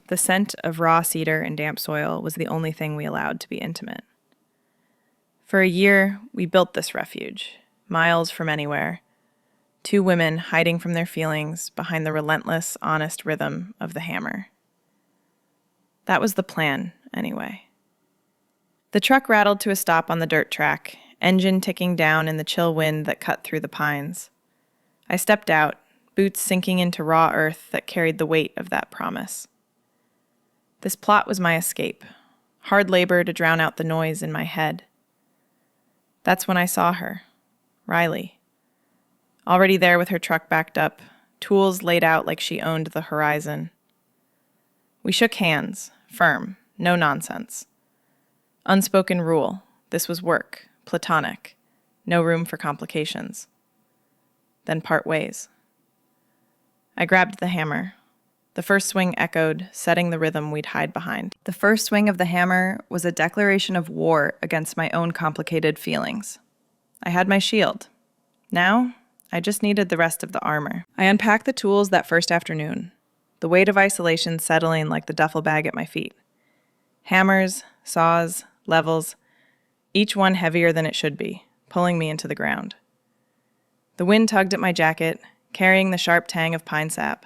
The scent of raw cedar and damp soil was the only thing we allowed to be intimate. For a year, we built this refuge, miles from anywhere. Two women hiding from their feelings behind the relentless, honest rhythm of the hammer. That was the plan, anyway. The truck rattled to a stop on the dirt track, engine ticking down in the chill wind that cut through the pines. I stepped out, boots sinking into raw earth that carried the weight of that promise. This plot was my escape, hard labor to drown out the noise in my head. That's when I saw her, Riley. Already there with her truck backed up, tools laid out like she owned the horizon. We shook hands, firm, no nonsense. Unspoken rule, this was work, platonic, no room for complications. Then part ways. I grabbed the hammer. The first swing echoed, setting the rhythm we'd hide behind. The first swing of the hammer was a declaration of war against my own complicated feelings. I had my shield. Now, I just needed the rest of the armor. I unpacked the tools that first afternoon, the weight of isolation settling like the duffel bag at my feet. Hammers, saws, levels, each one heavier than it should be, pulling me into the ground. The wind tugged at my jacket, carrying the sharp tang of pine sap,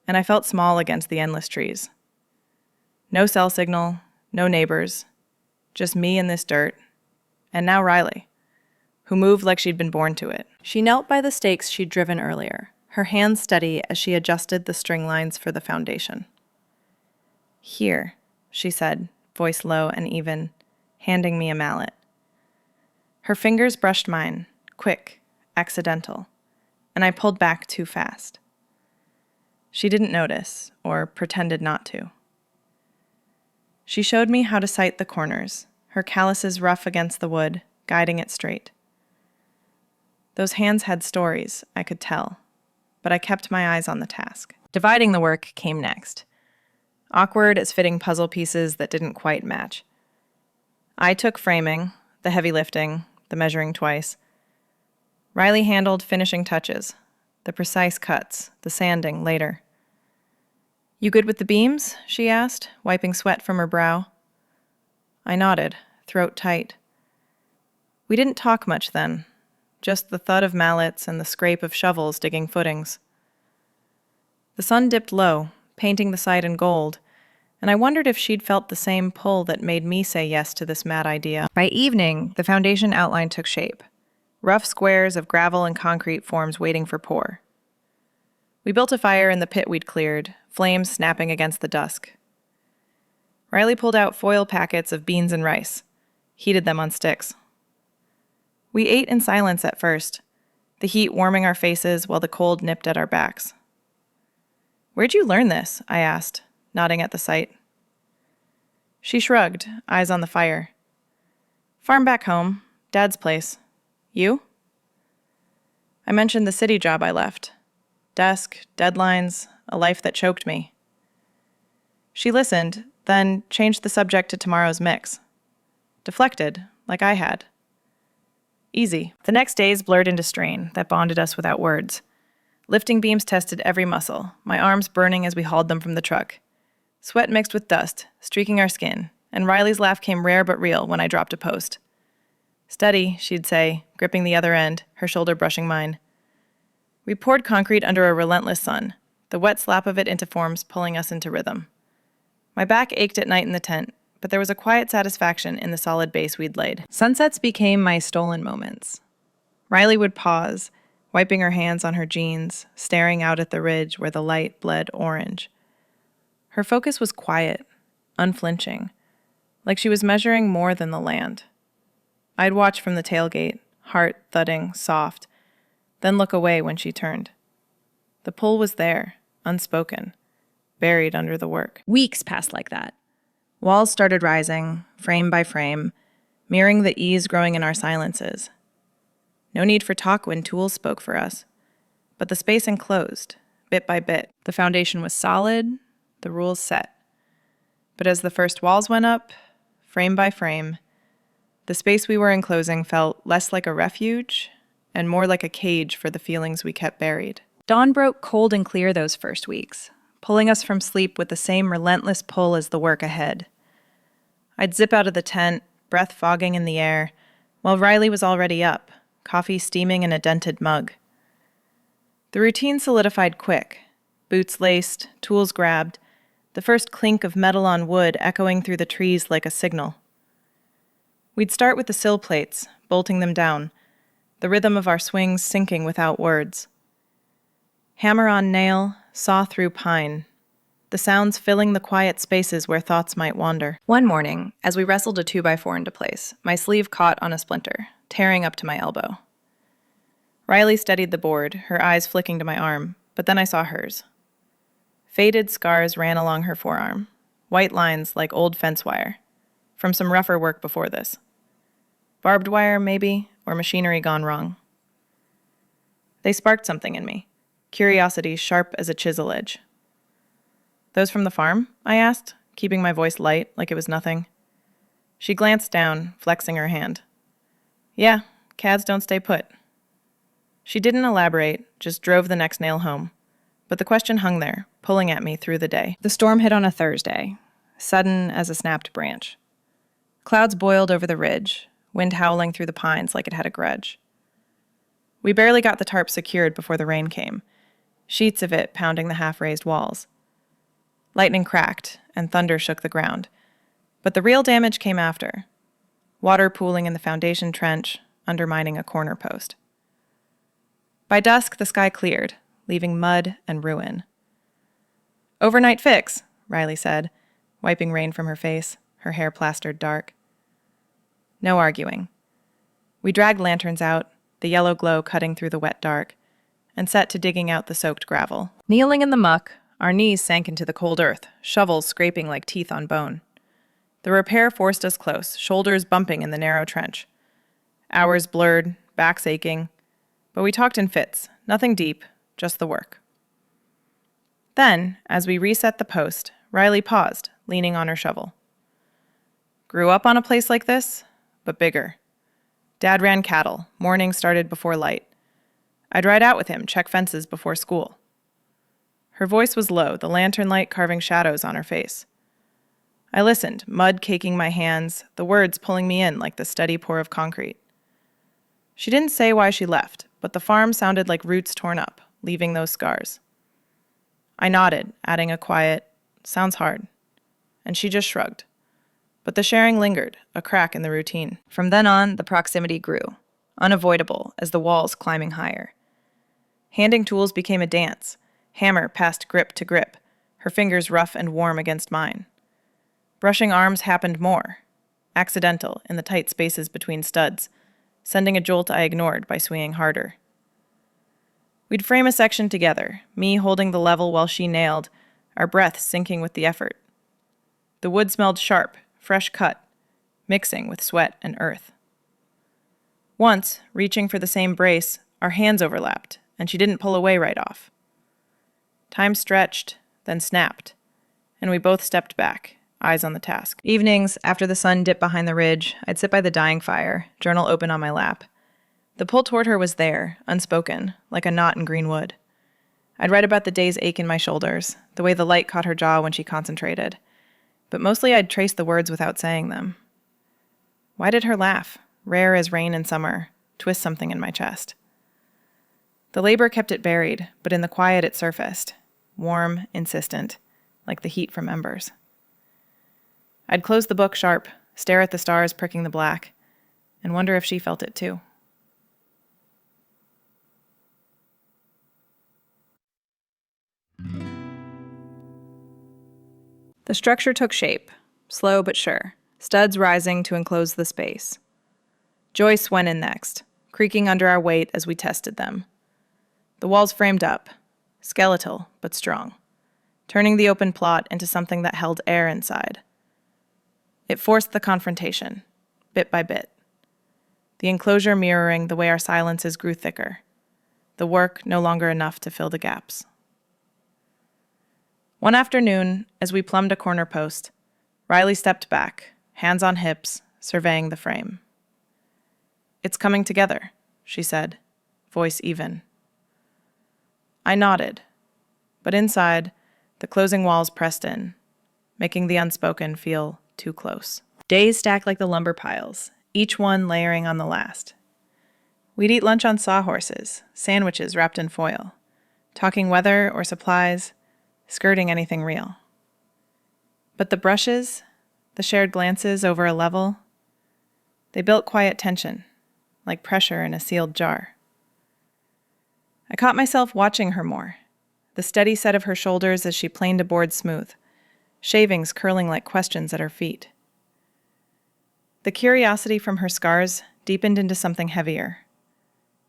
and I felt small against the endless trees. No cell signal, no neighbors, just me and this dirt, and now Riley, who moved like she'd been born to it. She knelt by the stakes she'd driven earlier, her hands steady as she adjusted the string lines for the foundation. "Here," she said, voice low and even, handing me a mallet. Her fingers brushed mine, quick, accidental, and I pulled back too fast. She didn't notice, or pretended not to. She showed me how to sight the corners, her calluses rough against the wood, guiding it straight. Those hands had stories, I could tell, but I kept my eyes on the task. Dividing the work came next. Awkward as fitting puzzle pieces that didn't quite match. I took framing, the heavy lifting, the measuring twice. Riley handled finishing touches, the precise cuts, the sanding later. "You good with the beams?" she asked, wiping sweat from her brow. I nodded, throat tight. We didn't talk much then, just the thud of mallets and the scrape of shovels digging footings. The sun dipped low, painting the site in gold, and I wondered if she'd felt the same pull that made me say yes to this mad idea. By evening, the foundation outline took shape, rough squares of gravel and concrete forms waiting for pour. We built a fire in the pit we'd cleared, flames snapping against the dusk. Riley pulled out foil packets of beans and rice, heated them on sticks. We ate in silence at first, the heat warming our faces while the cold nipped at our backs. "Where'd you learn this?" I asked, nodding at the site. She shrugged, eyes on the fire. "Farm back home, Dad's place. You?" I mentioned the city job I left. Desk, deadlines, a life that choked me. She listened, then changed the subject to tomorrow's mix. Deflected, like I had. Easy. The next days blurred into strain that bonded us without words. Lifting beams tested every muscle, my arms burning as we hauled them from the truck. Sweat mixed with dust, streaking our skin, and Riley's laugh came rare but real when I dropped a post. "Steady," she'd say, gripping the other end, her shoulder brushing mine. We poured concrete under a relentless sun, the wet slap of it into forms pulling us into rhythm. My back ached at night in the tent, but there was a quiet satisfaction in the solid base we'd laid. Sunsets became my stolen moments. Riley would pause, wiping her hands on her jeans, staring out at the ridge where the light bled orange. Her focus was quiet, unflinching, like she was measuring more than the land. I'd watch from the tailgate, heart thudding, soft, then look away when she turned. The pull was there, unspoken, buried under the work. Weeks passed like that. Walls started rising, frame by frame, mirroring the ease growing in our silences. No need for talk when tools spoke for us, but the space enclosed, bit by bit. The foundation was solid, the rules set. But as the first walls went up, frame by frame, the space we were enclosing felt less like a refuge and more like a cage for the feelings we kept buried. Dawn broke cold and clear those first weeks, pulling us from sleep with the same relentless pull as the work ahead. I'd zip out of the tent, breath fogging in the air, while Riley was already up, coffee steaming in a dented mug. The routine solidified quick, boots laced, tools grabbed, the first clink of metal on wood echoing through the trees like a signal. We'd start with the sill plates, bolting them down, the rhythm of our swings syncing without words. Hammer on nail, saw through pine, the sounds filling the quiet spaces where thoughts might wander. One morning, as we wrestled a 2x4 into place, my sleeve caught on a splinter, tearing up to my elbow. Riley steadied the board, her eyes flicking to my arm, but then I saw hers. Faded scars ran along her forearm, white lines like old fence wire, from some rougher work before this. Barbed wire, maybe, or machinery gone wrong. They sparked something in me, curiosity sharp as a chisel edge. "Those from the farm?" I asked, keeping my voice light like it was nothing. She glanced down, flexing her hand. "Yeah, cads don't stay put." She didn't elaborate, just drove the next nail home. But the question hung there, pulling at me through the day. The storm hit on a Thursday, sudden as a snapped branch. Clouds boiled over the ridge, wind howling through the pines like it had a grudge. We barely got the tarp secured before the rain came, sheets of it pounding the half-raised walls. Lightning cracked, and thunder shook the ground. But the real damage came after. Water pooling in the foundation trench, undermining a corner post. By dusk, the sky cleared, leaving mud and ruin. "Overnight fix," Riley said, wiping rain from her face, her hair plastered dark. No arguing. We dragged lanterns out, the yellow glow cutting through the wet dark, and set to digging out the soaked gravel. Kneeling in the muck, our knees sank into the cold earth, shovels scraping like teeth on bone. The repair forced us close, shoulders bumping in the narrow trench. Hours blurred, backs aching, but we talked in fits, nothing deep, just the work. Then, as we reset the post, Riley paused, leaning on her shovel. "Grew up on a place like this, but bigger. Dad ran cattle, mornings started before light. I'd ride out with him, check fences before school." Her voice was low, the lantern light carving shadows on her face. I listened, mud caking my hands, the words pulling me in like the steady pour of concrete. She didn't say why she left, but the farm sounded like roots torn up, leaving those scars. I nodded, adding a quiet, "Sounds hard." And she just shrugged. But the sharing lingered, a crack in the routine. From then on, the proximity grew, unavoidable as the walls climbing higher. Handing tools became a dance, hammer passed grip to grip, her fingers rough and warm against mine. Brushing arms happened more, accidental in the tight spaces between studs, sending a jolt I ignored by swinging harder. We'd frame a section together, me holding the level while she nailed, our breath syncing with the effort. The wood smelled sharp, fresh cut, mixing with sweat and earth. Once, reaching for the same brace, our hands overlapped, and she didn't pull away right off. Time stretched, then snapped, and we both stepped back, eyes on the task. Evenings, after the sun dipped behind the ridge, I'd sit by the dying fire, journal open on my lap. The pull toward her was there, unspoken, like a knot in green wood. I'd write about the day's ache in my shoulders, the way the light caught her jaw when she concentrated. But mostly I'd trace the words without saying them. Why did her laugh, rare as rain in summer, twist something in my chest? The labor kept it buried, but in the quiet it surfaced, warm, insistent, like the heat from embers. I'd close the book sharp, stare at the stars pricking the black, and wonder if she felt it too. The structure took shape, slow but sure, studs rising to enclose the space. Joists went in next, creaking under our weight as we tested them. The walls framed up, skeletal but strong, turning the open plot into something that held air inside. It forced the confrontation, bit by bit. The enclosure mirroring the way our silences grew thicker, the work no longer enough to fill the gaps. One afternoon, as we plumbed a corner post, Riley stepped back, hands on hips, surveying the frame. "It's coming together," she said, voice even. I nodded, but inside, the closing walls pressed in, making the unspoken feel too close. Days stacked like the lumber piles, each one layering on the last. We'd eat lunch on sawhorses, sandwiches wrapped in foil, talking weather or supplies, skirting anything real. But the brushes, the shared glances over a level, they built quiet tension, like pressure in a sealed jar. I caught myself watching her more, the steady set of her shoulders as she planed a board smooth, shavings curling like questions at her feet. The curiosity from her scars deepened into something heavier,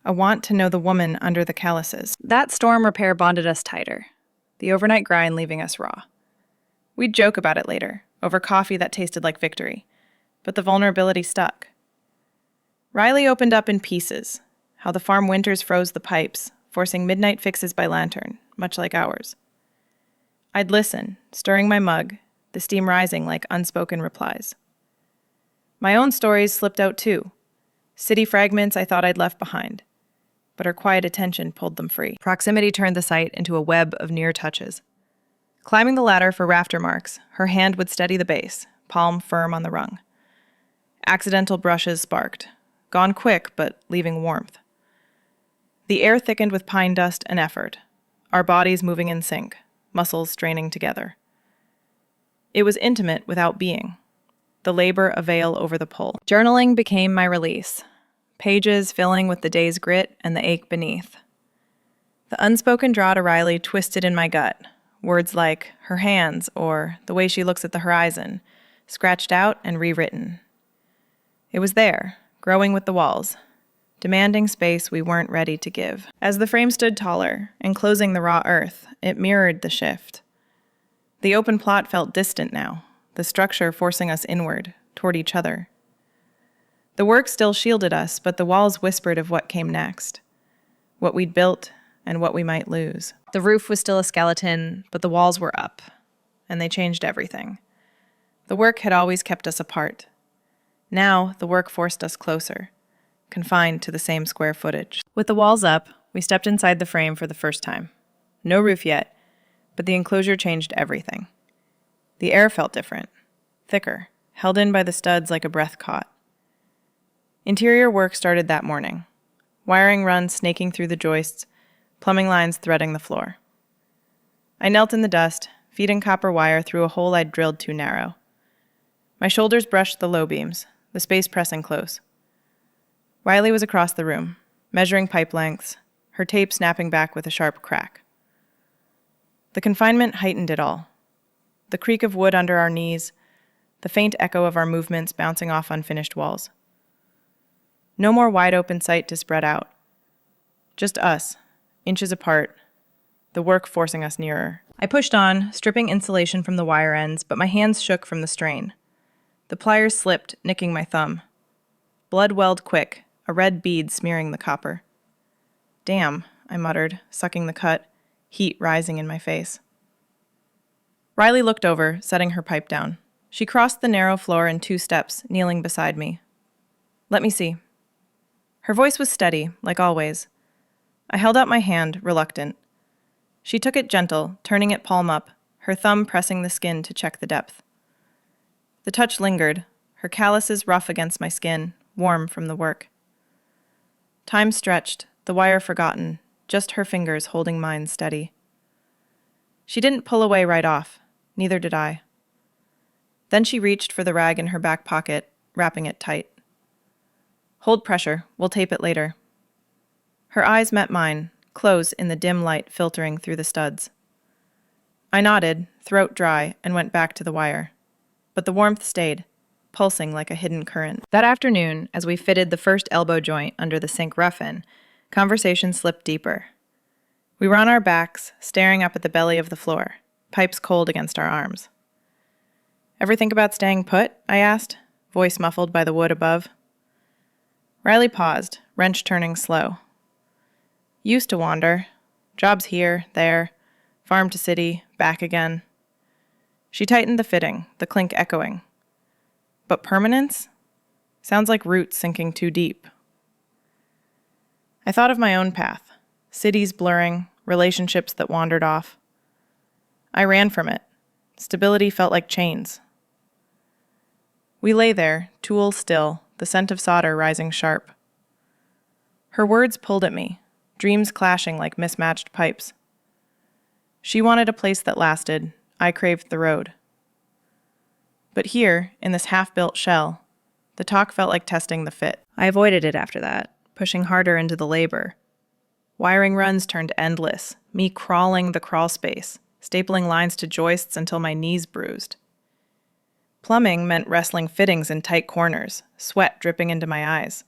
a want to know the woman under the calluses. That storm repair bonded us tighter, the overnight grind leaving us raw. We'd joke about it later, over coffee that tasted like victory, but the vulnerability stuck. Riley opened up in pieces, how the farm winters froze the pipes, forcing midnight fixes by lantern, much like ours. I'd listen, stirring my mug, the steam rising like unspoken replies. My own stories slipped out too, city fragments I thought I'd left behind, but her quiet attention pulled them free. Proximity turned the sight into a web of near touches. Climbing the ladder for rafter marks, her hand would steady the base, palm firm on the rung. Accidental brushes sparked, gone quick but leaving warmth. The air thickened with pine dust and effort, our bodies moving in sync, muscles straining together. It was intimate without being, the labor a veil over the pull. Journaling became my release, pages filling with the day's grit and the ache beneath. The unspoken draw to Riley twisted in my gut, words like her hands or the way she looks at the horizon, scratched out and rewritten. It was there, growing with the walls, demanding space we weren't ready to give. As the frame stood taller, enclosing the raw earth, it mirrored the shift. The open plot felt distant now, the structure forcing us inward, toward each other. The work still shielded us, but the walls whispered of what came next, what we'd built and what we might lose. The roof was still a skeleton, but the walls were up, and they changed everything. The work had always kept us apart. Now, the work forced us closer, confined to the same square footage. With the walls up, we stepped inside the frame for the first time. No roof yet, but the enclosure changed everything. The air felt different, thicker, held in by the studs like a breath caught. Interior work started that morning, wiring runs snaking through the joists, plumbing lines threading the floor. I knelt in the dust, feeding copper wire through a hole I'd drilled too narrow. My shoulders brushed the low beams, the space pressing close. Riley was across the room, measuring pipe lengths, her tape snapping back with a sharp crack. The confinement heightened it all. The creak of wood under our knees, the faint echo of our movements bouncing off unfinished walls. No more wide-open sight to spread out. Just us, inches apart, the work forcing us nearer. I pushed on, stripping insulation from the wire ends, but my hands shook from the strain. The pliers slipped, nicking my thumb. Blood welled quick, a red bead smearing the copper. Damn, I muttered, sucking the cut, heat rising in my face. Riley looked over, setting her pipe down. She crossed the narrow floor in 2 steps, kneeling beside me. Let me see. Her voice was steady, like always. I held out my hand, reluctant. She took it gentle, turning it palm up, her thumb pressing the skin to check the depth. The touch lingered, her calluses rough against my skin, warm from the work. Time stretched, the wire forgotten, just her fingers holding mine steady. She didn't pull away right off, neither did I. Then she reached for the rag in her back pocket, wrapping it tight. Hold pressure, we'll tape it later. Her eyes met mine, close in the dim light filtering through the studs. I nodded, throat dry, and went back to the wire. But the warmth stayed, pulsing like a hidden current. That afternoon, as we fitted the first elbow joint under the sink rough-in, conversation slipped deeper. We were on our backs, staring up at the belly of the floor, pipes cold against our arms. Ever think about staying put? I asked, voice muffled by the wood above. Riley paused, wrench turning slow. Used to wander. Jobs here, there, farm to city, back again. She tightened the fitting, the clink echoing. But permanence? Sounds like roots sinking too deep. I thought of my own path. Cities blurring, relationships that wandered off. I ran from it. Stability felt like chains. We lay there, tool still, the scent of solder rising sharp. Her words pulled at me, dreams clashing like mismatched pipes. She wanted a place that lasted. I craved the road. But here, in this half-built shell, the talk felt like testing the fit. I avoided it after that, pushing harder into the labor. Wiring runs turned endless, me crawling the crawl space, stapling lines to joists until my knees bruised. Plumbing meant wrestling fittings in tight corners, sweat dripping into my eyes.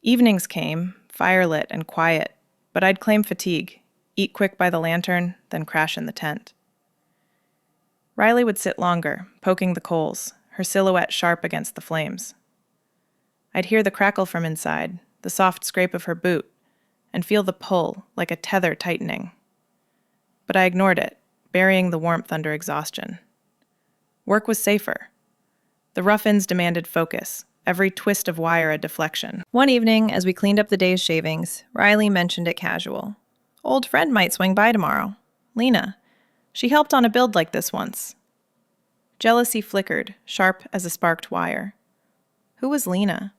Evenings came, firelit and quiet, but I'd claim fatigue, eat quick by the lantern, then crash in the tent. Riley would sit longer, poking the coals, her silhouette sharp against the flames. I'd hear the crackle from inside, the soft scrape of her boot, and feel the pull, like a tether tightening. But I ignored it, burying the warmth under exhaustion. Work was safer. The rough-ins demanded focus, every twist of wire a deflection. One evening, as we cleaned up the day's shavings, Riley mentioned it casual. Old friend might swing by tomorrow. Lena. She helped on a build like this once. Jealousy flickered, sharp as a sparked wire. Who was Lena?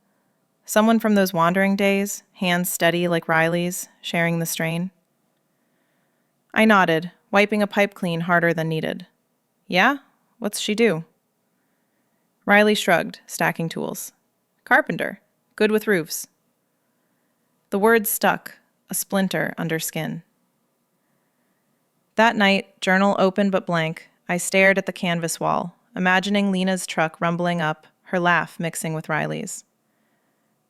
Someone from those wandering days, hands steady like Riley's, sharing the strain? I nodded, wiping a pipe clean harder than needed. Yeah? What's she do? Riley shrugged, stacking tools. Carpenter. Good with roofs. The words stuck, a splinter under skin. That night, journal open but blank, I stared at the canvas wall, imagining Lena's truck rumbling up, her laugh mixing with Riley's.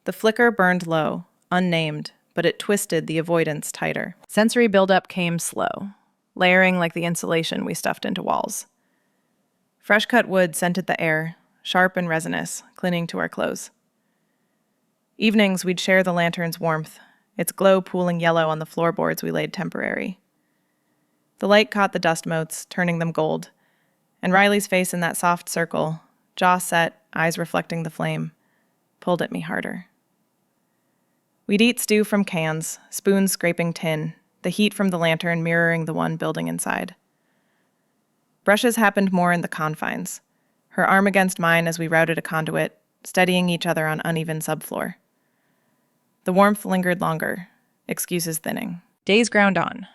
The flicker burned low, unnamed, but it twisted the avoidance tighter. Sensory buildup came slow, layering like the insulation we stuffed into walls. Fresh-cut wood scented the air, sharp and resinous, clinging to our clothes. Evenings, we'd share the lantern's warmth, its glow pooling yellow on the floorboards we laid temporary. The light caught the dust motes, turning them gold, and Riley's face in that soft circle, jaw set, eyes reflecting the flame, pulled at me harder. We'd eat stew from cans, spoons scraping tin, the heat from the lantern mirroring the one building inside. Brushes happened more in the confines, her arm against mine as we routed a conduit, steadying each other on uneven subfloor. The warmth lingered longer, excuses thinning. Days ground on,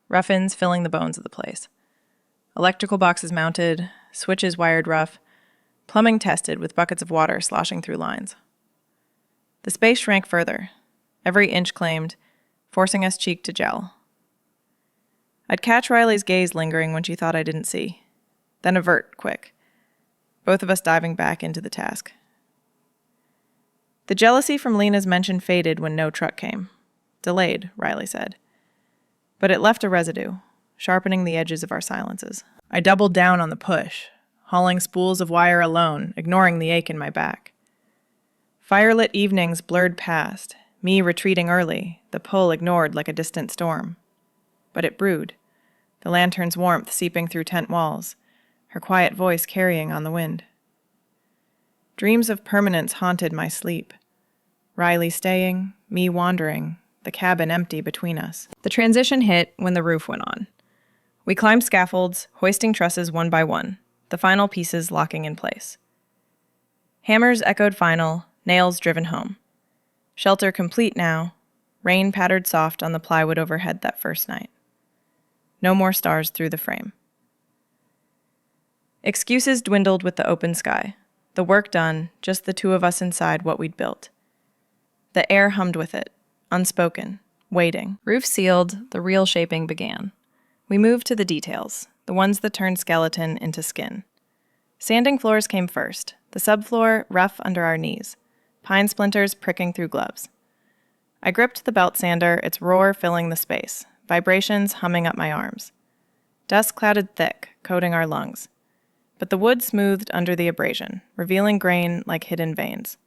rough-ins filling the bones of the place. Electrical boxes mounted, switches wired rough, plumbing tested with buckets of water sloshing through lines. The space shrank further, every inch claimed, forcing us cheek to gel. I'd catch Riley's gaze lingering when she thought I didn't see, then avert quick, both of us diving back into the task. The jealousy from Lena's mention faded when no truck came. Delayed, Riley said. But it left a residue, sharpening the edges of our silences. I doubled down on the push, hauling spools of wire alone, ignoring the ache in my back. Firelit evenings blurred past, me retreating early, the pull ignored like a distant storm. But it brewed, the lantern's warmth seeping through tent walls, her quiet voice carrying on the wind. Dreams of permanence haunted my sleep. Riley staying, me wandering, the cabin empty between us. The transition hit when the roof went on. We climbed scaffolds, hoisting trusses one by one, the final pieces locking in place. Hammers echoed final, nails driven home. Shelter complete now, rain pattered soft on the plywood overhead that first night. No more stars through the frame. Excuses dwindled with the open sky. The work done, just the two of us inside what we'd built. The air hummed with it, unspoken, waiting. Roof sealed, the real shaping began. We moved to the details, the ones that turned skeleton into skin. Sanding floors came first, the subfloor rough under our knees, pine splinters pricking through gloves. I gripped the belt sander, its roar filling the space, vibrations humming up my arms. Dust clouded thick, coating our lungs. But the wood smoothed under the abrasion, revealing grain like hidden veins.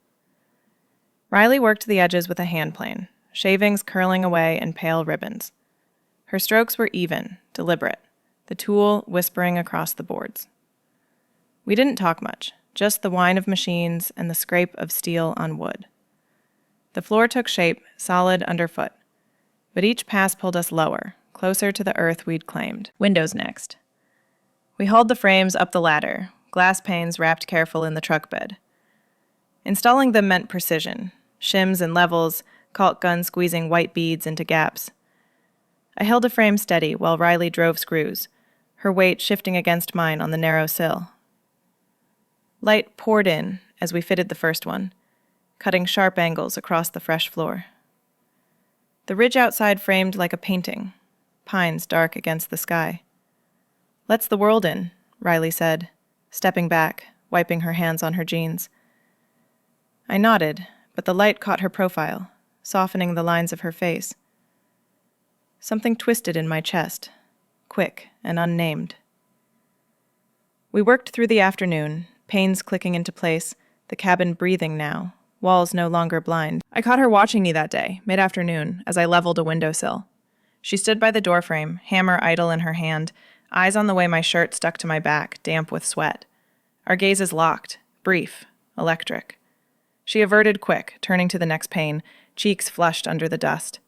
Riley worked the edges with a hand plane, shavings curling away in pale ribbons. Her strokes were even, deliberate, the tool whispering across the boards. We didn't talk much, just the whine of machines and the scrape of steel on wood. The floor took shape, solid underfoot, but each pass pulled us lower, closer to the earth we'd claimed. Windows next. We hauled the frames up the ladder, glass panes wrapped careful in the truck bed. Installing them meant precision, shims and levels, caulk gun squeezing white beads into gaps. I held a frame steady while Riley drove screws, her weight shifting against mine on the narrow sill. Light poured in as we fitted the first one, cutting sharp angles across the fresh floor. The ridge outside framed like a painting, pines dark against the sky. "Let's the world in," Riley said, stepping back, wiping her hands on her jeans. I nodded, but the light caught her profile, softening the lines of her face. Something twisted in my chest, quick and unnamed. We worked through the afternoon, panes clicking into place, the cabin breathing now, walls no longer blind. I caught her watching me that day, mid-afternoon, as I leveled a windowsill. She stood by the doorframe, hammer idle in her hand, eyes on the way my shirt stuck to my back, damp with sweat. Our gazes locked, brief, electric. She averted quick, turning to the next pane, cheeks flushed under the dust.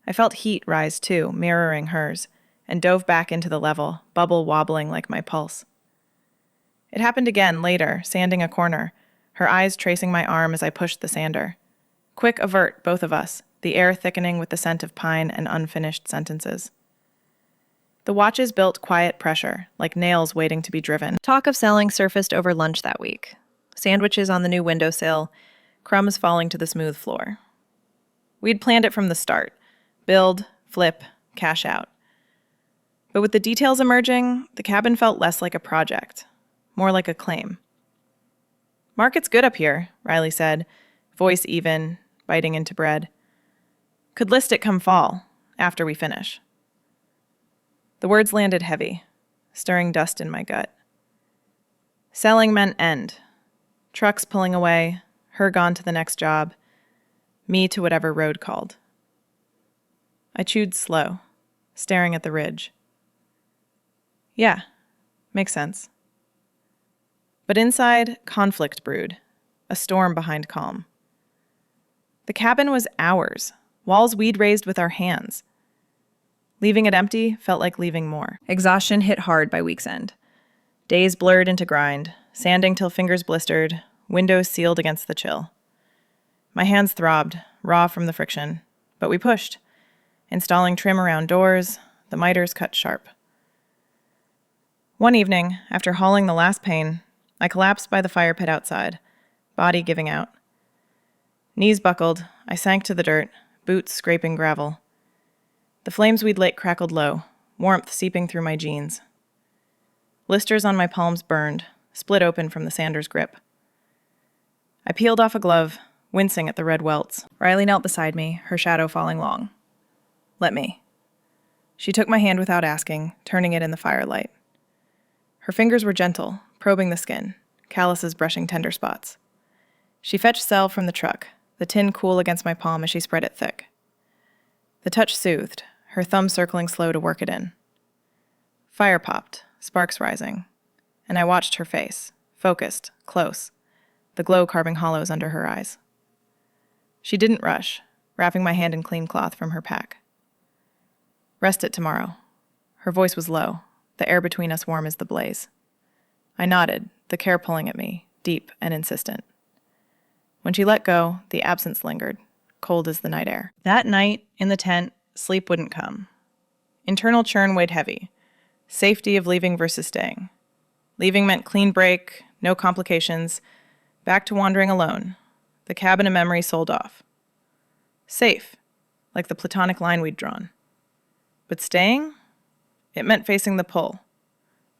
I felt heat rise too, mirroring hers, and dove back into the level, bubble wobbling like my pulse. It happened again later, sanding a corner, her eyes tracing my arm as I pushed the sander. Quick avert, both of us, the air thickening with the scent of pine and unfinished sentences. The watches built quiet pressure, like nails waiting to be driven. Talk of selling surfaced over lunch that week. Sandwiches on the new windowsill, crumbs falling to the smooth floor. We'd planned it from the start. Build, flip, cash out. But with the details emerging, the cabin felt less like a project, more like a claim. "Market's good up here," Riley said, voice even, biting into bread. "Could list it come fall, after we finish." The words landed heavy, stirring dust in my gut. Selling meant end. Trucks pulling away, her gone to the next job, me to whatever road called. I chewed slow, staring at the ridge. Yeah, makes sense. But inside, conflict brewed, a storm behind calm. The cabin was ours, walls we'd raised with our hands. Leaving it empty felt like leaving more. Exhaustion hit hard by week's end. Days blurred into grind, sanding till fingers blistered, windows sealed against the chill. My hands throbbed, raw from the friction, but we pushed. Installing trim around doors, the miters cut sharp. One evening, after hauling the last pane, I collapsed by the fire pit outside, body giving out. Knees buckled, I sank to the dirt, boots scraping gravel. The flames we'd lit crackled low, warmth seeping through my jeans. Blisters on my palms burned, split open from the sander's grip. I peeled off a glove, wincing at the red welts. Riley knelt beside me, her shadow falling long. "Let me." She took my hand without asking, turning it in the firelight. Her fingers were gentle, probing the skin, calluses brushing tender spots. She fetched cell from the truck, the tin cool against my palm as she spread it thick. The touch soothed, her thumb circling slow to work it in. Fire popped, sparks rising, and I watched her face, focused, close, the glow carving hollows under her eyes. She didn't rush, wrapping my hand in clean cloth from her pack. "Rest it tomorrow." Her voice was low, the air between us warm as the blaze. I nodded, the care pulling at me, deep and insistent. When she let go, the absence lingered, cold as the night air. That night, in the tent, sleep wouldn't come. Internal churn weighed heavy. Safety of leaving versus staying. Leaving meant clean break, no complications, back to wandering alone, the cabin of memory sold off. Safe, like the platonic line we'd drawn. But staying? It meant facing the pull.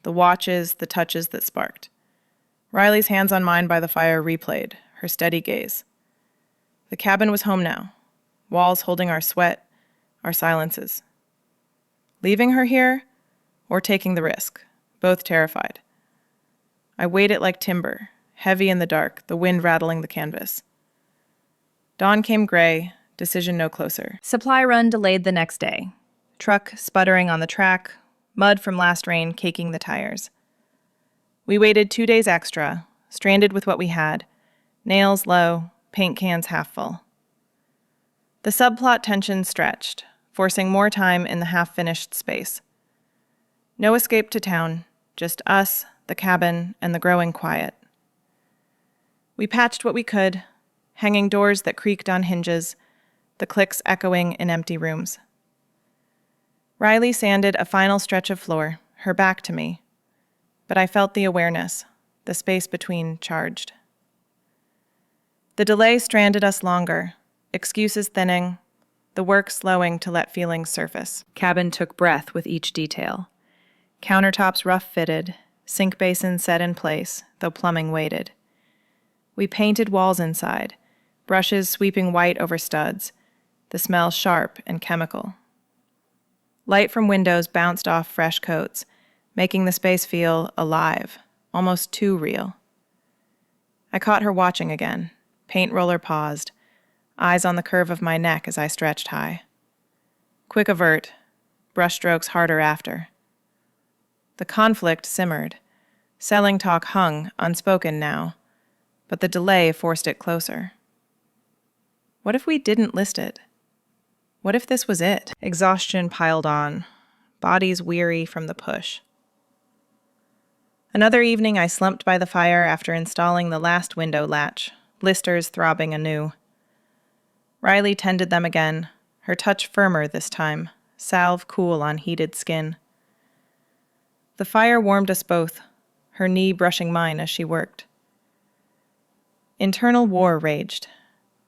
The watches, the touches that sparked. Riley's hands on mine by the fire replayed, her steady gaze. The cabin was home now, walls holding our sweat, our silences. Leaving her here, or taking the risk, both terrified. I weighed it like timber, heavy in the dark, the wind rattling the canvas. Dawn came gray, decision no closer. Supply run delayed the next day. Truck sputtering on the track, mud from last rain caking the tires. We waited 2 days extra, stranded with what we had, nails low, paint cans half full. The subplot tension stretched, forcing more time in the half-finished space. No escape to town, just us, the cabin, and the growing quiet. We patched what we could, hanging doors that creaked on hinges, the clicks echoing in empty rooms. Riley sanded a final stretch of floor, her back to me, but I felt the awareness, the space between charged. The delay stranded us longer, excuses thinning, the work slowing to let feelings surface. Cabin took breath with each detail. Countertops rough-fitted, sink basins set in place, though plumbing waited. We painted walls inside, brushes sweeping white over studs, the smell sharp and chemical. Light from windows bounced off fresh coats, making the space feel alive, almost too real. I caught her watching again, paint roller paused, eyes on the curve of my neck as I stretched high. Quick avert, brushstrokes harder after. The conflict simmered. Selling talk hung, unspoken now, but the delay forced it closer. What if we didn't list it? What if this was it? Exhaustion piled on, bodies weary from the push. Another evening I slumped by the fire after installing the last window latch, blisters throbbing anew. Riley tended them again, her touch firmer this time, salve cool on heated skin. The fire warmed us both, her knee brushing mine as she worked. Internal war raged.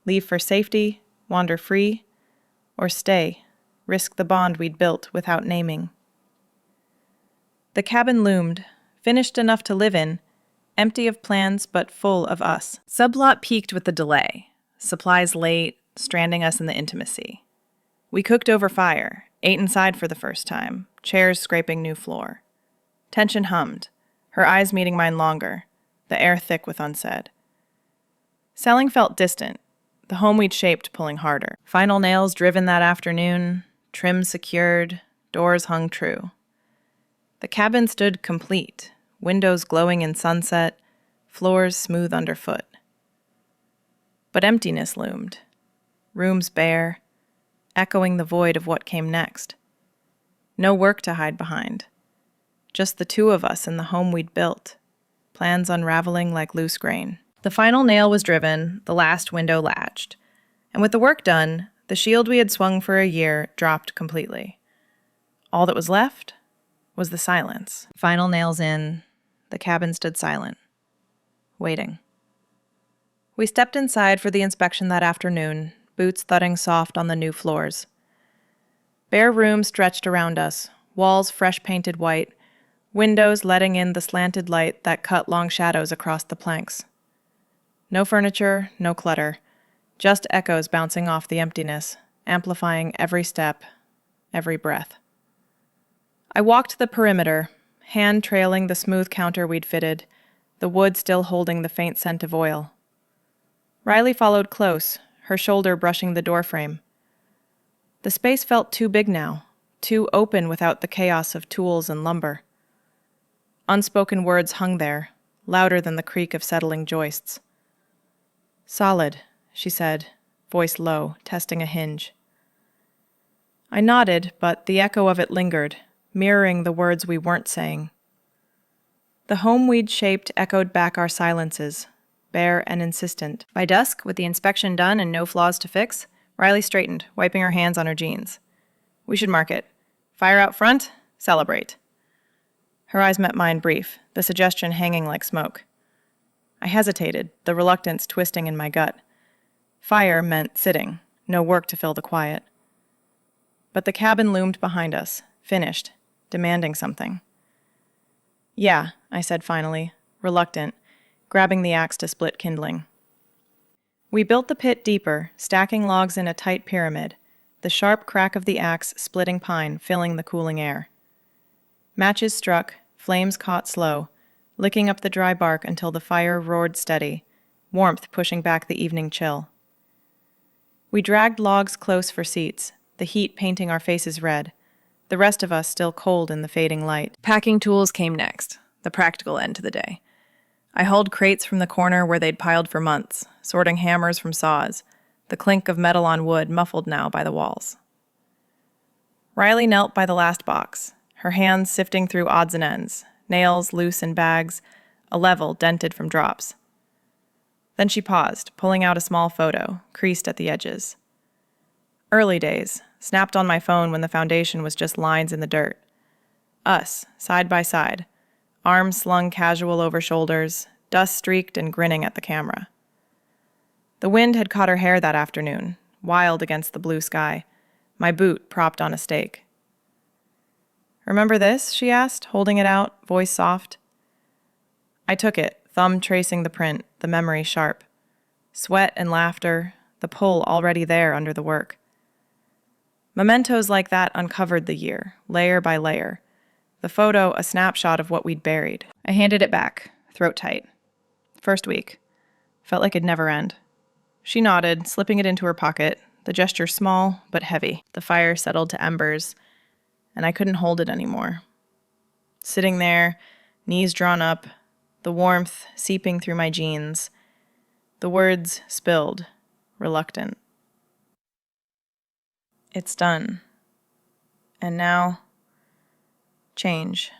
Leave for safety, wander free, or stay, risk the bond we'd built without naming. The cabin loomed, finished enough to live in, empty of plans but full of us. Sublot peaked with the delay, supplies late, stranding us in the intimacy. We cooked over fire, ate inside for the first time, chairs scraping new floor. Tension hummed, her eyes meeting mine longer, the air thick with unsaid. Selling felt distant, the home we'd shaped pulling harder. Final nails driven that afternoon, trim secured, doors hung true. The cabin stood complete, windows glowing in sunset, floors smooth underfoot. But emptiness loomed, rooms bare, echoing the void of what came next. No work to hide behind. Just the two of us in the home we'd built, plans unraveling like loose grain. The final nail was driven, the last window latched. And with the work done, the shield we had swung for a year dropped completely. All that was left was the silence. Final nails in, the cabin stood silent, waiting. We stepped inside for the inspection that afternoon, boots thudding soft on the new floors. Bare rooms stretched around us, walls fresh painted white, windows letting in the slanted light that cut long shadows across the planks. No furniture, no clutter, just echoes bouncing off the emptiness, amplifying every step, every breath. I walked the perimeter, hand trailing the smooth counter we'd fitted, the wood still holding the faint scent of oil. Riley followed close, her shoulder brushing the doorframe. The space felt too big now, too open without the chaos of tools and lumber. Unspoken words hung there, louder than the creak of settling joists. "Solid," she said, voice low, testing a hinge. I nodded, but the echo of it lingered, mirroring the words we weren't saying. The home we'd shaped echoed back our silences, bare and insistent. By dusk, with the inspection done and no flaws to fix, Riley straightened, wiping her hands on her jeans. "We should mark it. Fire out front, celebrate." Her eyes met mine brief, the suggestion hanging like smoke. I hesitated, the reluctance twisting in my gut. Fire meant sitting, no work to fill the quiet. But the cabin loomed behind us, finished, demanding something. "Yeah," I said finally, reluctant, grabbing the axe to split kindling. We built the pit deeper, stacking logs in a tight pyramid, the sharp crack of the axe splitting pine filling the cooling air. Matches struck, flames caught slow, licking up the dry bark until the fire roared steady, warmth pushing back the evening chill. We dragged logs close for seats, the heat painting our faces red, the rest of us still cold in the fading light. Packing tools came next, the practical end to the day. I hauled crates from the corner where they'd piled for months, sorting hammers from saws, the clink of metal on wood muffled now by the walls. Riley knelt by the last box, her hands sifting through odds and ends, nails loose in bags, a level dented from drops. Then she paused, pulling out a small photo, creased at the edges. Early days, snapped on my phone when the foundation was just lines in the dirt. Us, side by side, arms slung casual over shoulders, dust-streaked and grinning at the camera. The wind had caught her hair that afternoon, wild against the blue sky, my boot propped on a stake. "Remember this?" she asked, holding it out, voice soft. I took it, thumb tracing the print, the memory sharp. Sweat and laughter, the pull already there under the work. Mementos like that uncovered the year, layer by layer. The photo a snapshot of what we'd buried. I handed it back, throat tight. First week. Felt like it'd never end. She nodded, slipping it into her pocket, the gesture small but heavy. The fire settled to embers, and I couldn't hold it anymore. Sitting there, knees drawn up, the warmth seeping through my jeans, the words spilled, reluctant. It's done. And now, change.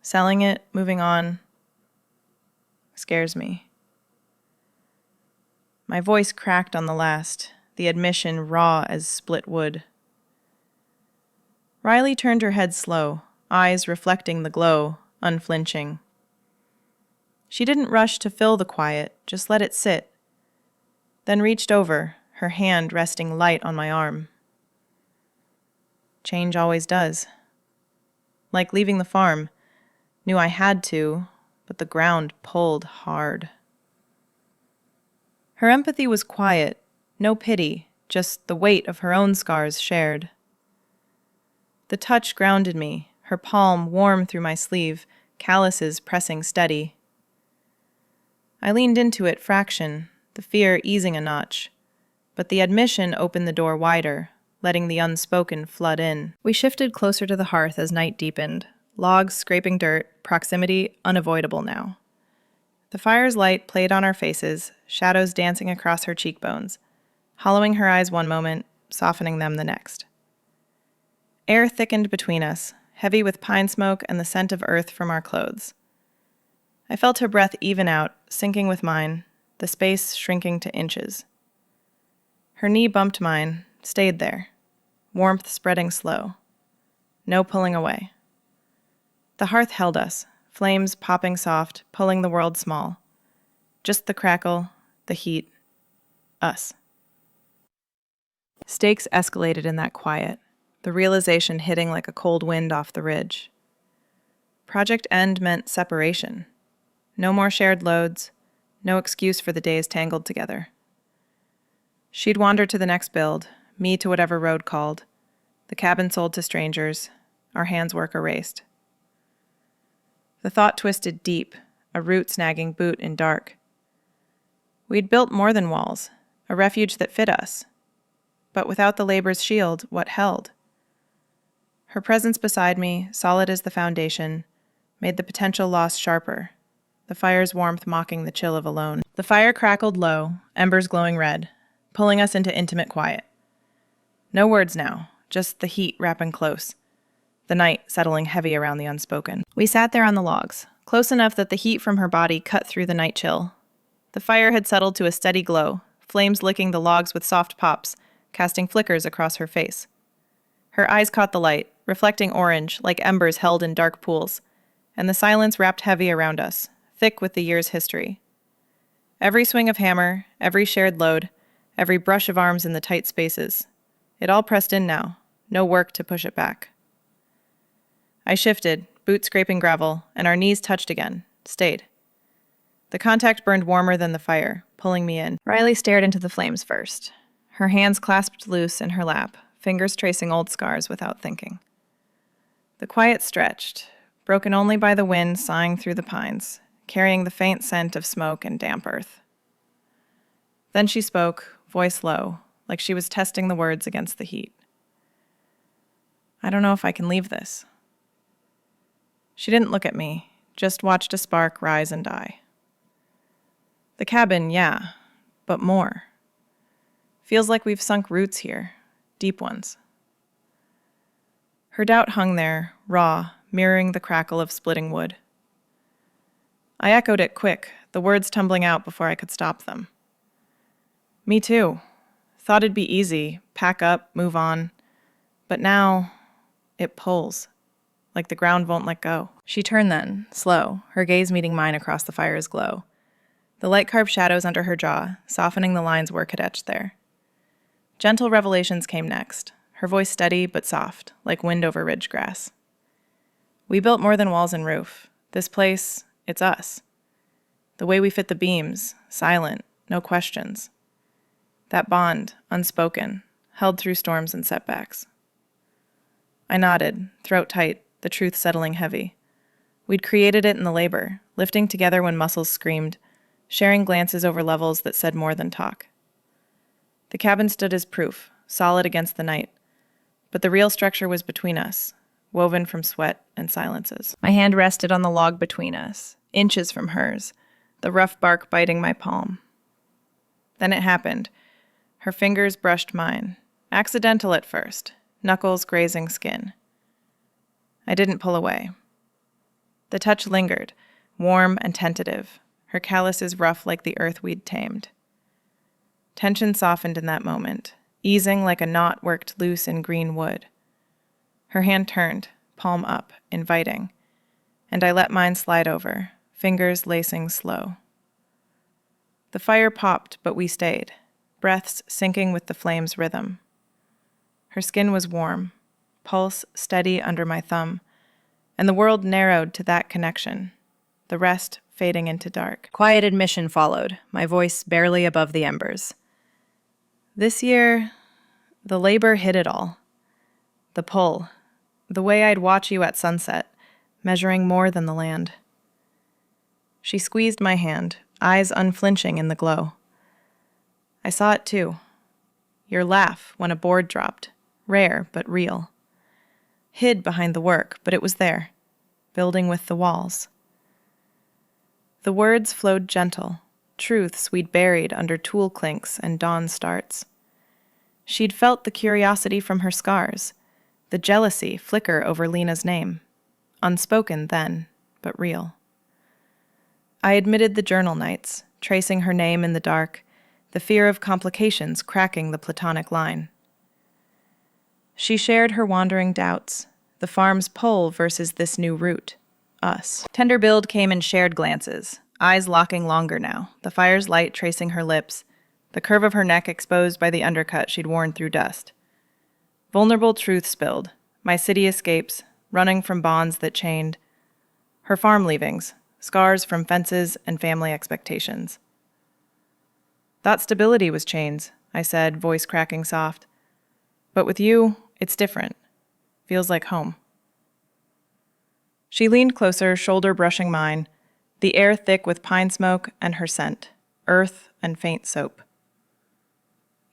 Selling it, moving on, scares me. My voice cracked on the last, the admission raw as split wood. Riley turned her head slow, eyes reflecting the glow, unflinching. She didn't rush to fill the quiet, just let it sit, then reached over, her hand resting light on my arm. Change always does. Like leaving the farm, knew I had to, but the ground pulled hard. Her empathy was quiet, no pity, just the weight of her own scars shared. The touch grounded me, her palm warm through my sleeve, calluses pressing steady. I leaned into it fraction, the fear easing a notch, but the admission opened the door wider, letting the unspoken flood in. We shifted closer to the hearth as night deepened, logs scraping dirt, proximity unavoidable now. The fire's light played on our faces, shadows dancing across her cheekbones, hollowing her eyes one moment, softening them the next. Air thickened between us, heavy with pine smoke and the scent of earth from our clothes. I felt her breath even out, sinking with mine, the space shrinking to inches. Her knee bumped mine, stayed there, warmth spreading slow. No pulling away. The hearth held us, flames popping soft, pulling the world small. Just the crackle, the heat, us. Stakes escalated in that quiet, the realization hitting like a cold wind off the ridge. Project End meant separation. No more shared loads, no excuse for the days tangled together. She'd wander to the next build, me to whatever road called, the cabin sold to strangers, our hands' work erased. The thought twisted deep, a root-snagging boot in dark. We'd built more than walls, a refuge that fit us. But without the labor's shield, what held? Her presence beside me, solid as the foundation, made the potential loss sharper, the fire's warmth mocking the chill of alone. The fire crackled low, embers glowing red, pulling us into intimate quiet. No words now, just the heat wrapping close, the night settling heavy around the unspoken. We sat there on the logs, close enough that the heat from her body cut through the night chill. The fire had settled to a steady glow, flames licking the logs with soft pops, casting flickers across her face. Her eyes caught the light, reflecting orange like embers held in dark pools, and the silence wrapped heavy around us, thick with the year's history. Every swing of hammer, every shared load, every brush of arms in the tight spaces. It all pressed in now, no work to push it back. I shifted, boots scraping gravel, and our knees touched again, stayed. The contact burned warmer than the fire, pulling me in. Riley stared into the flames first, her hands clasped loose in her lap, fingers tracing old scars without thinking. The quiet stretched, broken only by the wind sighing through the pines, carrying the faint scent of smoke and damp earth. Then she spoke, voice low, like she was testing the words against the heat. "I don't know if I can leave this." She didn't look at me, just watched a spark rise and die. The cabin, yeah, but more. Feels like we've sunk roots here, deep ones. Her doubt hung there, raw, mirroring the crackle of splitting wood. I echoed it quick, the words tumbling out before I could stop them. Me too. Thought it'd be easy, pack up, move on. But now, it pulls, like the ground won't let go. She turned then, slow, her gaze meeting mine across the fire's glow. The light-carved shadows under her jaw, softening the lines work had etched there. Gentle revelations came next, her voice steady but soft, like wind over ridge grass. We built more than walls and roof. This place, it's us. The way we fit the beams, silent, no questions. That bond, unspoken, held through storms and setbacks. I nodded, throat tight, the truth settling heavy. We'd created it in the labor, lifting together when muscles screamed, sharing glances over levels that said more than talk. The cabin stood as proof, solid against the night, but the real structure was between us, woven from sweat and silences. My hand rested on the log between us, inches from hers, the rough bark biting my palm. Then it happened. Her fingers brushed mine, accidental at first, knuckles grazing skin. I didn't pull away. The touch lingered, warm and tentative, her calluses rough like the earth we'd tamed. Tension softened in that moment, easing like a knot worked loose in green wood. Her hand turned, palm up, inviting, and I let mine slide over, fingers lacing slow. The fire popped, but we stayed, breaths syncing with the flame's rhythm. Her skin was warm, pulse steady under my thumb, and the world narrowed to that connection, the rest fading into dark. Quiet admission followed, my voice barely above the embers. This year, the labor hid it all. The pull, the way I'd watch you at sunset, measuring more than the land. She squeezed my hand, eyes unflinching in the glow. I saw it too. Your laugh when a board dropped, rare but real. Hid behind the work, but it was there, building with the walls. The words flowed gentle, truths we'd buried under tool clinks and dawn starts. She'd felt the curiosity from her scars, the jealousy flicker over Lena's name, unspoken then, but real. I admitted the journal nights, tracing her name in the dark, the fear of complications cracking the platonic line. She shared her wandering doubts, the farm's pull versus this new route, us. Tender build came in shared glances, eyes locking longer now, the fire's light tracing her lips, the curve of her neck exposed by the undercut she'd worn through dust. Vulnerable truth spilled, my city escapes, running from bonds that chained, her farm leavings, scars from fences and family expectations. Thought stability was chains, I said, voice cracking soft. But with you, it's different. Feels like home. She leaned closer, shoulder brushing mine, the air thick with pine smoke and her scent, earth and faint soap.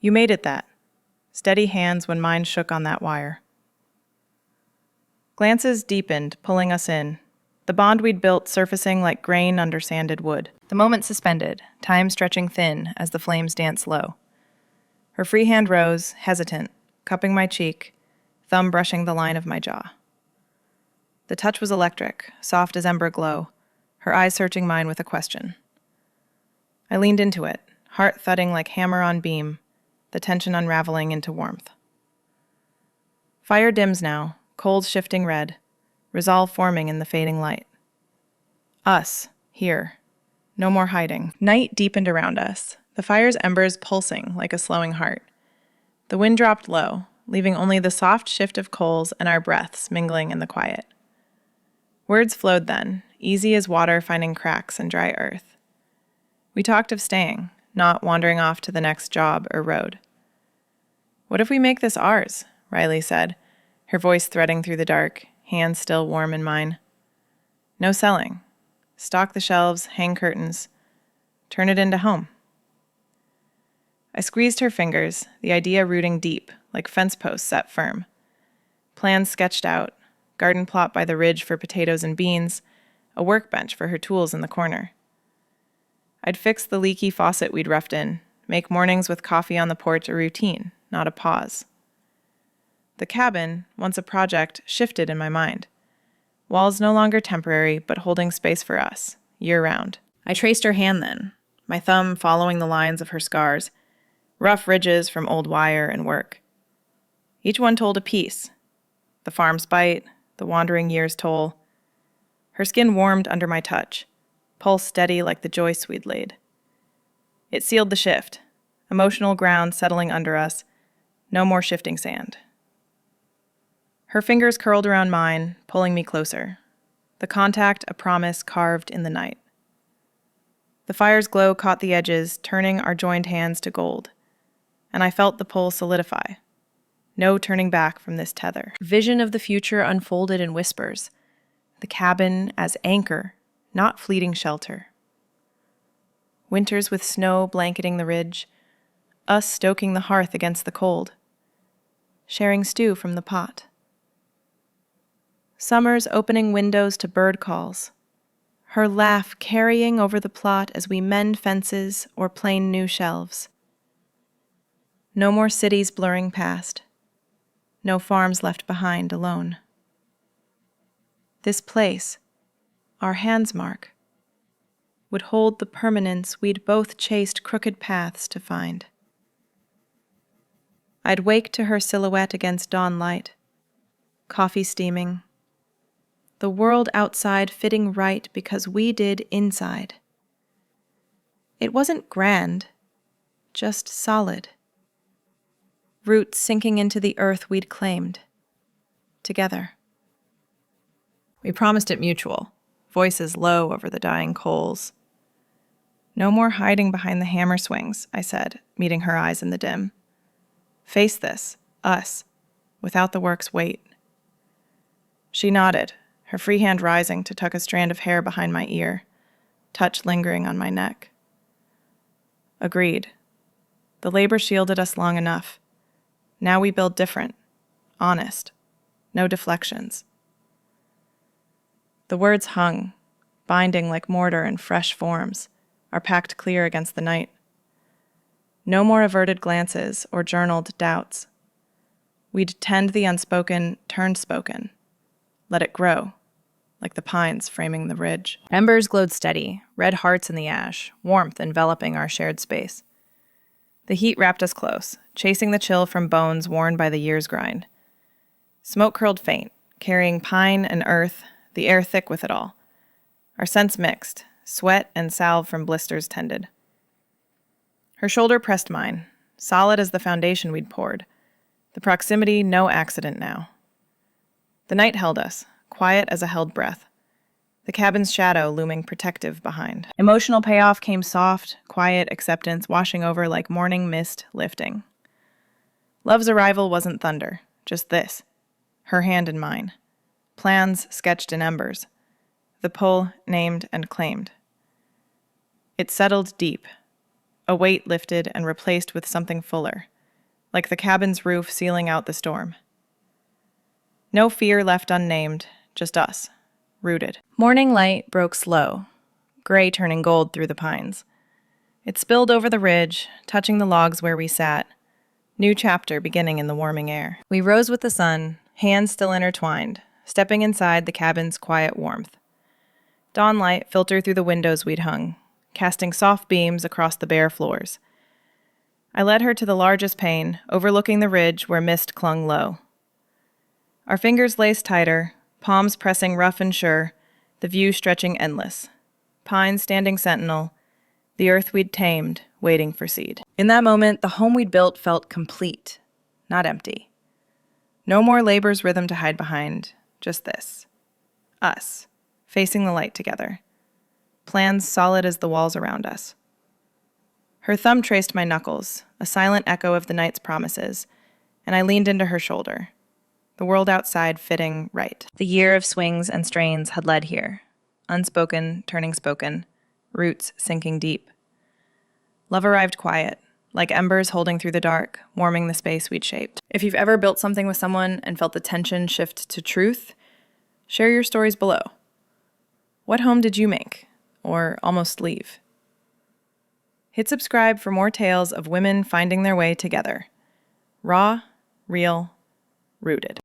You made it that. Steady hands when mine shook on that wire. Glances deepened, pulling us in, the bond we'd built surfacing like grain under sanded wood. The moment suspended, time stretching thin as the flames danced low. Her free hand rose, hesitant, cupping my cheek, thumb brushing the line of my jaw. The touch was electric, soft as ember glow, her eyes searching mine with a question. I leaned into it, heart thudding like hammer on beam, the tension unraveling into warmth. Fire dims now, coals shifting red, resolve forming in the fading light. Us, here. No more hiding. Night deepened around us, the fire's embers pulsing like a slowing heart. The wind dropped low, leaving only the soft shift of coals and our breaths mingling in the quiet. Words flowed then, easy as water finding cracks in dry earth. We talked of staying, not wandering off to the next job or road. What if we make this ours? Riley said, her voice threading through the dark, hands still warm in mine. No selling. Stock the shelves, hang curtains, turn it into home. I squeezed her fingers, the idea rooting deep, like fence posts set firm. Plans sketched out, garden plot by the ridge for potatoes and beans, a workbench for her tools in the corner. I'd fix the leaky faucet we'd roughed in, make mornings with coffee on the porch a routine, not a pause. The cabin, once a project, shifted in my mind. Walls no longer temporary, but holding space for us, year-round. I traced her hand then, my thumb following the lines of her scars, rough ridges from old wire and work. Each one told a piece. The farm's bite, the wandering year's toll. Her skin warmed under my touch, pulse steady like the joists we'd laid. It sealed the shift, emotional ground settling under us, no more shifting sand. Her fingers curled around mine, pulling me closer. The contact a promise carved in the night. The fire's glow caught the edges, turning our joined hands to gold, and I felt the pull solidify. No turning back from this tether. Vision of the future unfolded in whispers. The cabin as anchor, not fleeting shelter. Winters with snow blanketing the ridge, us stoking the hearth against the cold, sharing stew from the pot. Summers opening windows to bird calls, her laugh carrying over the plot as we mend fences or plane new shelves. No more cities blurring past, no farms left behind alone. This place, our hands mark, would hold the permanence we'd both chased crooked paths to find. I'd wake to her silhouette against dawn light, coffee steaming, the world outside fitting right because we did inside. It wasn't grand, just solid. Roots sinking into the earth we'd claimed, together. We promised it mutual, voices low over the dying coals. No more hiding behind the hammer swings, I said, meeting her eyes in the dim. Face this, us, without the work's weight. She nodded, her free hand rising to tuck a strand of hair behind my ear, touch lingering on my neck. Agreed. The labor shielded us long enough. Now we build different, honest, no deflections. The words hung, binding like mortar in fresh forms, are packed clear against the night. No more averted glances or journaled doubts. We'd tend the unspoken turned spoken, let it grow, like the pines framing the ridge. Embers glowed steady, red hearts in the ash, warmth enveloping our shared space. The heat wrapped us close, chasing the chill from bones worn by the year's grind. Smoke curled faint, carrying pine and earth, the air thick with it all. Our scents mixed, sweat and salve from blisters tended. Her shoulder pressed mine, solid as the foundation we'd poured. The proximity no accident now. The night held us, quiet as a held breath. The cabin's shadow looming protective behind. Emotional payoff came soft, quiet acceptance washing over like morning mist lifting. Love's arrival wasn't thunder, just this. Her hand in mine. Plans sketched in embers. The pull named and claimed. It settled deep. A weight lifted and replaced with something fuller, like the cabin's roof sealing out the storm. No fear left unnamed, just us, rooted. Morning light broke slow, gray turning gold through the pines. It spilled over the ridge, touching the logs where we sat. New chapter beginning in the warming air. We rose with the sun, hands still intertwined, stepping inside the cabin's quiet warmth. Dawn light filtered through the windows we'd hung, casting soft beams across the bare floors. I led her to the largest pane, overlooking the ridge where mist clung low. Our fingers laced tighter, palms pressing rough and sure, the view stretching endless. Pines standing sentinel, the earth we'd tamed, waiting for seed. In that moment, the home we'd built felt complete, not empty. No more labor's rhythm to hide behind, just this. Us, facing the light together. Plans solid as the walls around us. Her thumb traced my knuckles, a silent echo of the night's promises, and I leaned into her shoulder. The world outside fitting right. The year of swings and strains had led here. Unspoken, turning spoken, roots sinking deep. Love arrived quiet, like embers holding through the dark, warming the space we'd shaped. If you've ever built something with someone and felt the tension shift to truth, share your stories below. What home did you make? Or almost leave? Hit subscribe for more tales of women finding their way together. Raw, real, rooted.